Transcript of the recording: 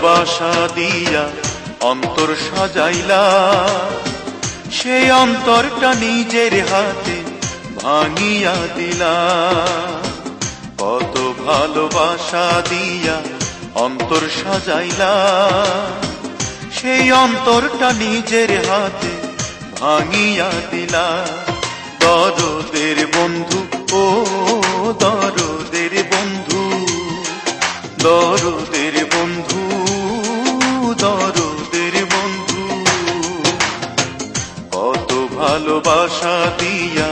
ভালোবাসা দিয়া অন্তর সাজাইলা, সেই অন্তরটা নিজের হাতে ভাঙিয়া দিলা। কত ভালোবাসা দিয়া অন্তর সাজাইলা, সেই অন্তরটা নিজের হাতে ভাঙিয়া দিলা। দরদের বন্ধু, ও দরদের বন্ধু, দরদের বন্ধু, দরদের বন্ধু, কত ভালোবাসা দিয়া